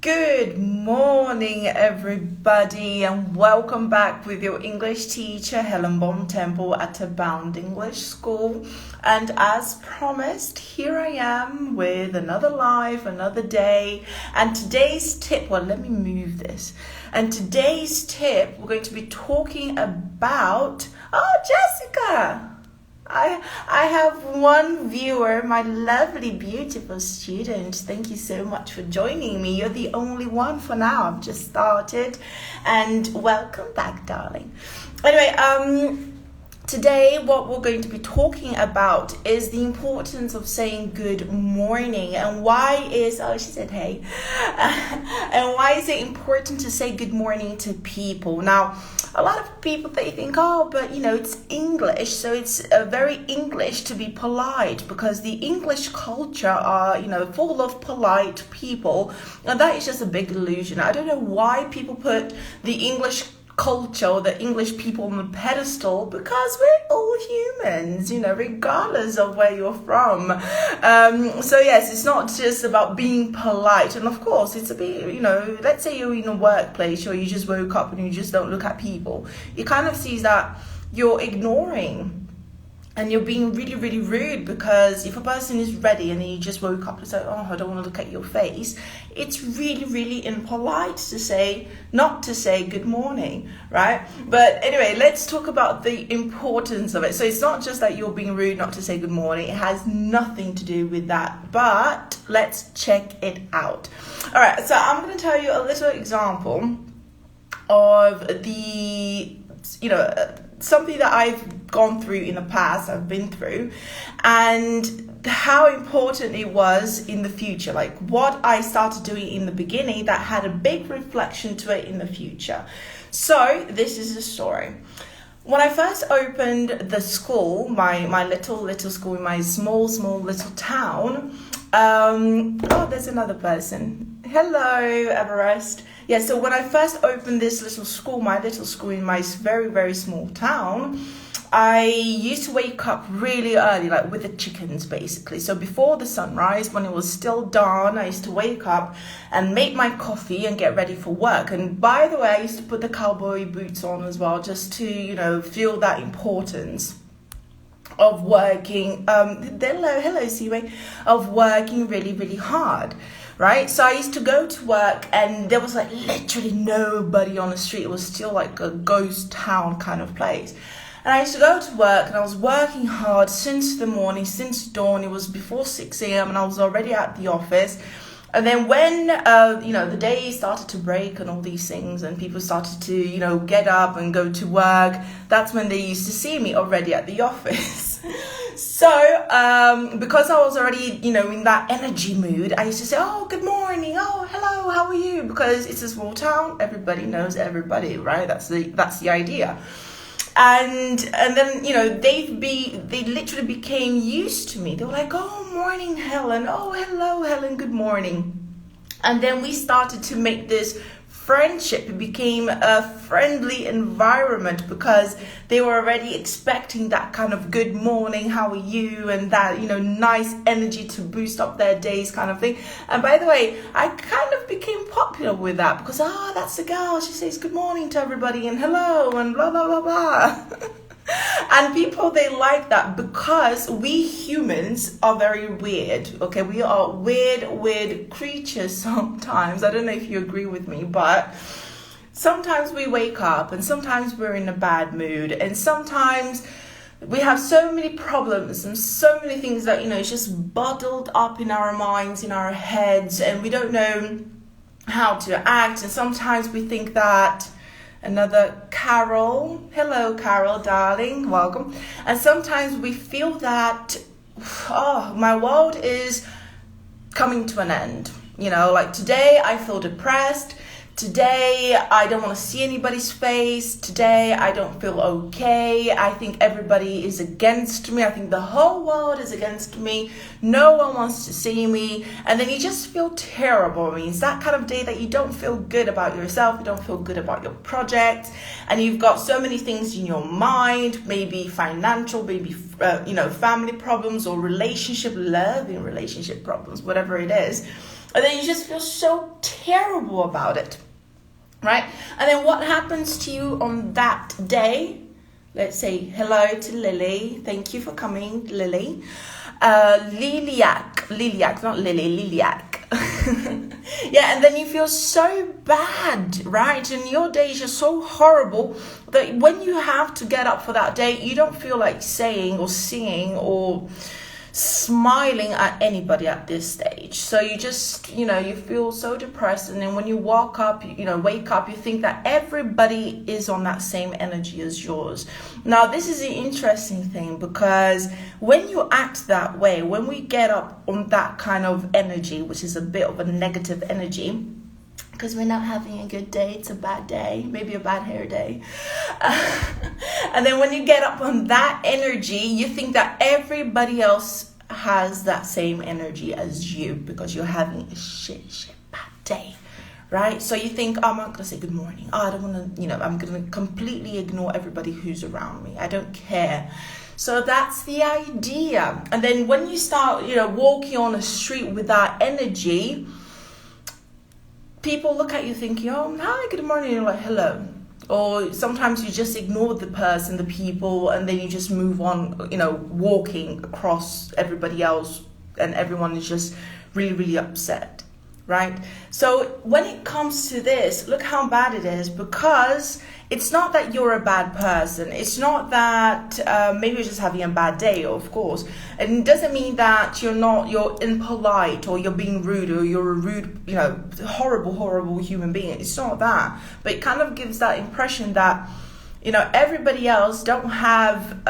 Good morning, everybody, and welcome back with your English teacher, Hellen Bontempo at Abound English School. And as promised, here I am with another live, another day. And today's tip, let me move this. And today's tip, we're going to be talking about, Jessica! I have one viewer, my lovely, beautiful student. Thank you so much for joining me. You're the only one for now. I've just started. And welcome back, darling. Anyway, today what we're going to be talking about is the importance of saying good morning. And why is, she said hey. And why is it important to say good morning to people? Now, a lot of people, they think, but it's English, so it's very English to be polite, because the English culture are, full of polite people, and that is just a big illusion. I don't know why people put the English culture or the English people on the pedestal, because we're all humans, regardless of where you're from. So yes, it's not just about being polite, and of course it's a bit, let's say you're in a workplace or you just woke up and you just don't look at people. You kind of see that you're ignoring and you're being really, really rude, because if a person is ready and then you just woke up and say, I don't want to look at your face, it's really, really impolite not to say good morning, right? But anyway, let's talk about the importance of it. So it's not just that you're being rude not to say good morning. It has nothing to do with that, but let's check it out. All right, so I'm going to tell you a little example of the, something that I've gone through in the past, I've been through, and how important it was in the future, like what I started doing in the beginning that had a big reflection to it in the future. So this is the story. When I first opened the school, my little school in my small little town, there's another person. Hello, Everest. Yeah, so when I first opened this my little school in my very, very small town, I used to wake up really early, like with the chickens, basically. So before the sunrise, when it was still dawn, I used to wake up and make my coffee and get ready for work. And by the way, I used to put the cowboy boots on as well, just to, feel that importance of working, hello, Seaway, of working really, really hard. Right, so I used to go to work and there was like literally nobody on the street. It was still like a ghost town kind of place. And I used to go to work and I was working hard since the morning, since dawn. It was before 6 a.m. and I was already at the office. And then when, the day started to break and all these things and people started to, get up and go to work, that's when they used to see me already at the office. So, because I was already, in that energy mood, I used to say, good morning. Hello, how are you? Because it's a small town. Everybody knows everybody, right? That's the idea. And then, they literally became used to me. They were like, morning, Helen. Hello, Helen. Good morning. And then we started to make this friendship. It became a friendly environment because they were already expecting that kind of good morning, how are you, and that, nice energy to boost up their days kind of thing. And by the way, I kind of became popular with that because, that's the girl, she says good morning to everybody and hello and blah, blah, blah, blah. And people, they like that because we humans are very weird, okay? We are weird creatures sometimes. I don't know if you agree with me, but sometimes we wake up and sometimes we're in a bad mood and sometimes we have so many problems and so many things that, it's just bottled up in our minds, in our heads, and we don't know how to act. And sometimes we think that another Carol. Hello, Carol, darling. Welcome. And sometimes we feel that, my world is coming to an end. Like today I feel depressed. Today, I don't want to see anybody's face. Today, I don't feel okay. I think everybody is against me. I think the whole world is against me. No one wants to see me. And then you just feel terrible. I mean, it's that kind of day that you don't feel good about yourself. You don't feel good about your project. And you've got so many things in your mind, maybe financial, maybe, family problems or relationship problems, whatever it is. And then you just feel so terrible. terrible about it, right? And then what happens to you on that day? Let's say hello to Lily. Thank you for coming, Lily. Liliac, not Lily, Liliac. Yeah, and then you feel so bad, right? And your day is just so horrible that when you have to get up for that day, you don't feel like saying or singing or smiling at anybody at this stage. So you just, you feel so depressed, and then when you wake up, you think that everybody is on that same energy as yours. Now, this is the interesting thing, because when you act that way, when we get up on that kind of energy, which is a bit of a negative energy, because we're not having a good day, it's a bad day, maybe a bad hair day. And then when you get up on that energy, you think that everybody else has that same energy as you, because you're having a shit bad day, right? So you think, I'm not going to say good morning. I don't want to, I'm going to completely ignore everybody who's around me. I don't care. So that's the idea. And then when you start, walking on a street with that energy, people look at you thinking, oh, hi, good morning. You're like, hello. Or sometimes you just ignore the person, the people, and then you just move on, walking across everybody else, and everyone is just really, really upset, right? So when it comes to this, look how bad it is, because it's not that you're a bad person. It's not that maybe you're just having a bad day, of course. And it doesn't mean that you're impolite, or you're being rude, or you're a rude, horrible human being. It's not that. But it kind of gives that impression that, everybody else don't have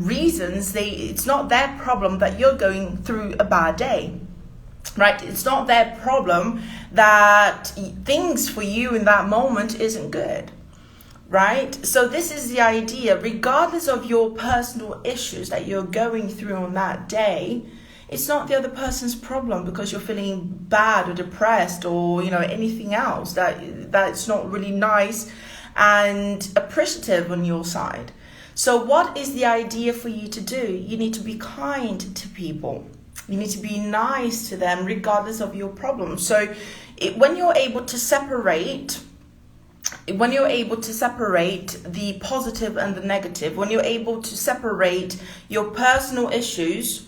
reasons. It's not their problem that you're going through a bad day. Right? It's not their problem that things for you in that moment isn't good. Right? So this is the idea. Regardless of your personal issues that you're going through on that day, it's not the other person's problem because you're feeling bad or depressed or, anything else that's not really nice and appreciative on your side. So what is the idea for you to do? You need to be kind to people. You need to be nice to them regardless of your problem. So when you're able to separate the positive and the negative, when you're able to separate your personal issues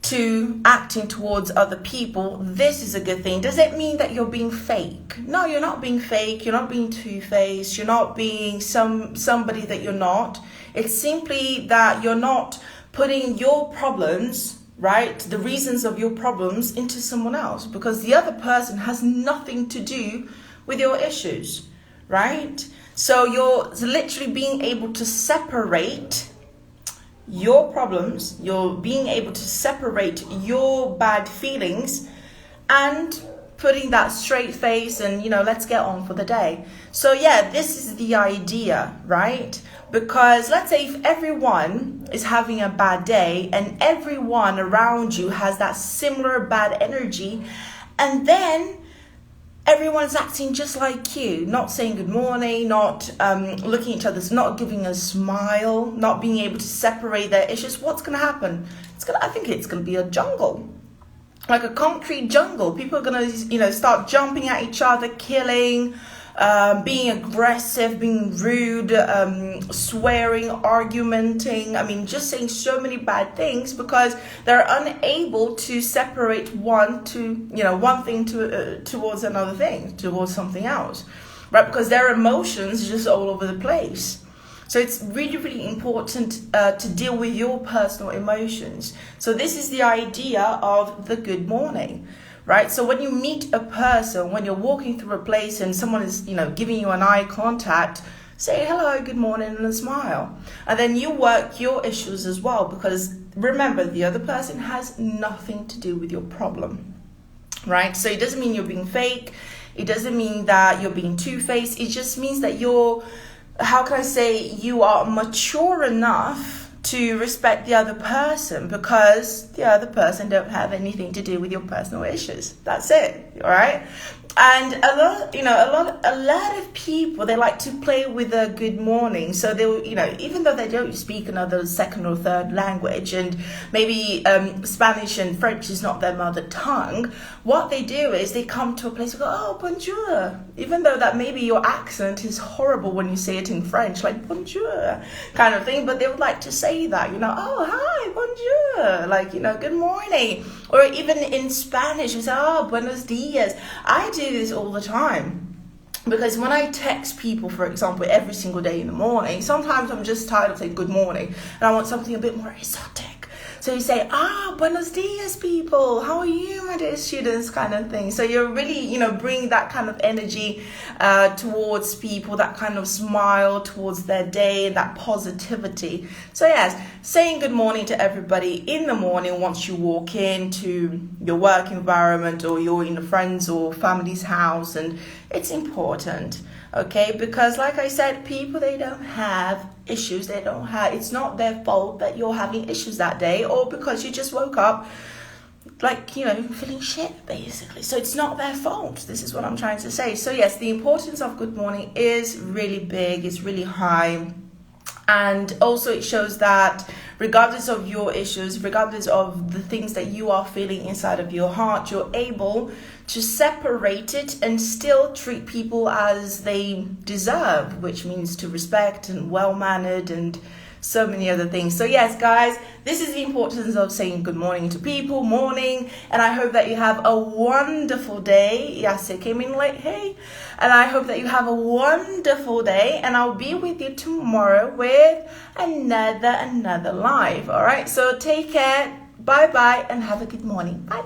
to acting towards other people, this is a good thing. Does it mean that you're being fake? No, you're not being fake. You're not being two-faced. You're not being somebody that you're not. It's simply that you're not putting your problems, right, the reasons of your problems into someone else, because the other person has nothing to do with your issues. Right? So you're literally being able to separate your problems, you're being able to separate your bad feelings and putting that straight face and, let's get on for the day. So yeah, this is the idea, right? Because let's say if everyone is having a bad day and everyone around you has that similar bad energy, and then everyone's acting just like you, not saying good morning, not looking at each other, not giving a smile, not being able to separate their issues. What's going to happen? I think it's going to be a jungle, like a concrete jungle. People are going to, start jumping at each other, killing, being aggressive, being rude, swearing, argumenting. Just saying so many bad things because they're unable to separate one thing towards another thing, towards something else, right? Because their emotions are just all over the place. So it's really, really important to deal with your personal emotions. So this is the idea of the good morning. Right? So when you meet a person, when you're walking through a place and someone is, giving you an eye contact, say hello, good morning, and a smile. And then you work your issues as well, because remember, the other person has nothing to do with your problem. Right? So it doesn't mean you're being fake. It doesn't mean that you're being two-faced. It just means that you are mature enough to respect the other person, because the other person don't have anything to do with your personal issues. That's it, all right? And a lot of people, they like to play with a good morning. So they'll, even though they don't speak another second or third language, and maybe Spanish and French is not their mother tongue, what they do is they come to a place and go, oh, bonjour. Even though that maybe your accent is horrible when you say it in French, like bonjour kind of thing, but they would like to say that, oh, hi, bonjour, like, good morning. Or even in Spanish, you say, oh, buenos dias. I do this all the time. Because when I text people, for example, every single day in the morning, sometimes I'm just tired of saying good morning and I want something a bit more exotic. So you say, buenos dias, people. How are you, my dear students, kind of thing. So you're really, bring that kind of energy towards people, that kind of smile towards their day, that positivity. So yes, saying good morning to everybody in the morning once you walk into your work environment or you're in a friend's or family's house, and it's important. Okay, because like I said, people, they don't have issues. It's not their fault that you're having issues that day, or because you just woke up like, feeling shit, basically. So it's not their fault. This is what I'm trying to say. So yes, the importance of good morning is really big. It's really high. And also it shows that regardless of your issues, regardless of the things that you are feeling inside of your heart, you're able to separate it and still treat people as they deserve, which means to respect and well-mannered and so many other things. So yes, guys, this is the importance of saying good morning to people, morning, and I hope that you have a wonderful day. Yes, it came in late, hey. And I hope that you have a wonderful day, and I'll be with you tomorrow with another live. All right, so take care, bye-bye, and have a good morning. Bye.